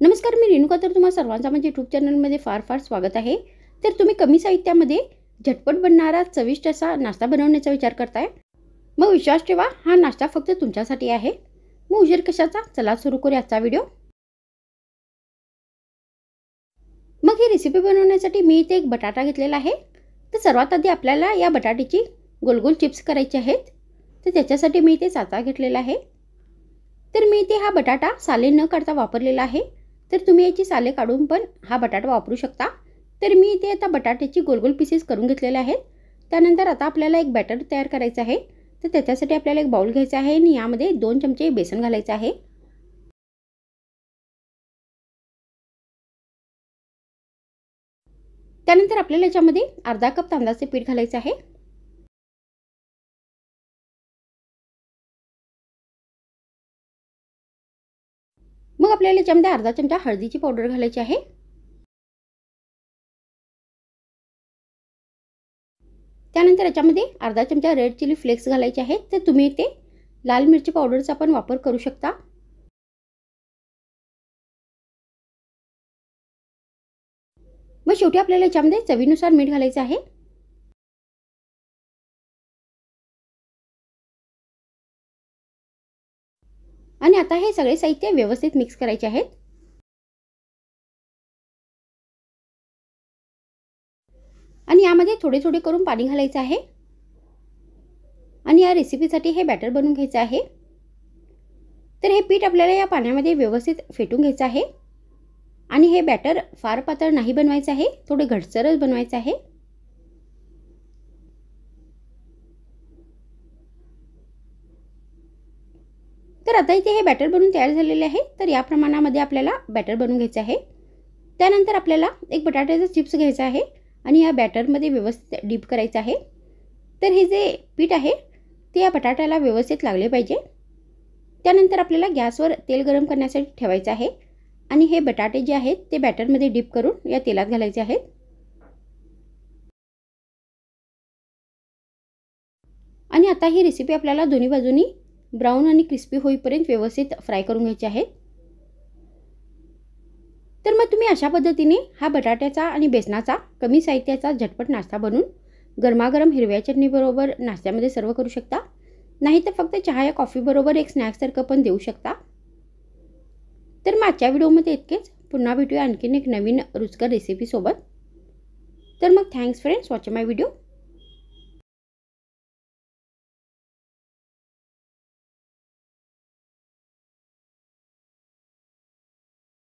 नमस्कार, मी रेणुका. तर तुम्हा सर्वांचं माझ्या यूट्यूब चॅनलमध्ये फार फार स्वागत आहे. तर तुम्ही कमी साहित्यामध्ये झटपट बनणारा चविष्ट असा नाश्ता बनवण्याचा विचार करताय. मग विश्वास ठेवा, हा नाश्ता फक्त तुमच्यासाठी आहे. मग उशीर कशाचा, चला सुरू करूया आजचा व्हिडिओ. मग ही रेसिपी बनवण्यासाठी मी इथे एक बटाटा घेतलेला आहे. तर सर्वात आधी आपल्याला या बटाट्याची गोल चिप्स करायचे आहेत. तर त्याच्यासाठी मी इथे साचा घेतलेला आहे. तर मी इथे हा बटाटा साले न काढता वापरलेला आहे. तर तुम्ही याची साले काढून पण हा बटाटा वापरू शकता. तर मी इथे आता बटाट्याची गोल पीसेस करून घेतलेले आहेत. त्यानंतर आता आपल्याला एक बॅटर तयार करायचं आहे. तर त्याच्यासाठी आपल्याला एक बाउल घ्यायचा आहे आणि यामध्ये 2 चमचे बेसन घालायचं आहे. त्यानंतर आपल्याला याच्यामध्ये अर्धा कप तांदळाचे पीठ घालायचे आहे. मग आपल्याला याच्यामध्ये अर्धा चमचा हळदीची पावडर घालायची आहे. त्यानंतर याच्यामध्ये अर्धा चमचा रेड चिली फ्लेक्स घालायचे आहेत. तर तुम्ही इथे लाल मिरची पावडरचा पण वापर करू शकता. मग शेवटी आपल्याला याच्यामध्ये चवीनुसार मीठ घालायचं आहे. आणि आता हे सगळे साहित्य व्यवस्थित मिक्स करायचे आहेत. आणि यामध्ये थोडे थोडे करून पाणी घालायचं आहे. आणि या रेसिपीसाठी हे बॅटर बनवून घ्यायचं आहे. तर हे पीठ आपल्याला या पाण्यामध्ये व्यवस्थित फेटून घ्यायचं आहे. आणि हे बॅटर फार पातळ नाही बनवायचं आहे, थोडे घटसरच बनवायचं आहे. तर आता इथे हे बॅटर बनवून तयार झालेले आहे. तर या प्रमाणामध्ये आपल्याला बॅटर बनवून घ्यायचं आहे. त्यानंतर आपल्याला एक बटाट्याचा चिप्स घ्यायचा आहे आणि या बॅटरमध्ये व्यवस्थित डीप करायचं आहे. तर हे जे पीठ आहे ते या बटाट्याला व्यवस्थित लागले पाहिजे. त्यानंतर आपल्याला गॅसवर तेल गरम करण्यासाठी ठेवायचं आहे आणि हे बटाटे जे आहेत ते बॅटरमध्ये डीप करून या तेलात घालायचे आहेत. आणि आता ही रेसिपी आपल्याला दोन्ही बाजूनी ब्राऊन आणि क्रिस्पी होईपर्यंत व्यवस्थित फ्राय करून घ्यायचे आहेत. तर मग तुम्ही अशा पद्धतीने हा बटाट्याचा आणि बेसनाचा कमी साहित्याचा झटपट नाश्ता बनवून गरमागरम हिरव्या चटणीबरोबर नाश्त्यामध्ये सर्व करू शकता. नाही तर फक्त चहा या कॉफीबरोबर एक स्नॅक्ससारखं पण देऊ शकता. तर मग आजच्या व्हिडिओमध्ये इतकेच. पुन्हा भेटूया आणखीन एक नवीन रुचकर रेसिपीसोबत. तर मग थँक्स फ्रेंड्स वॉचिंग माय व्हिडिओ.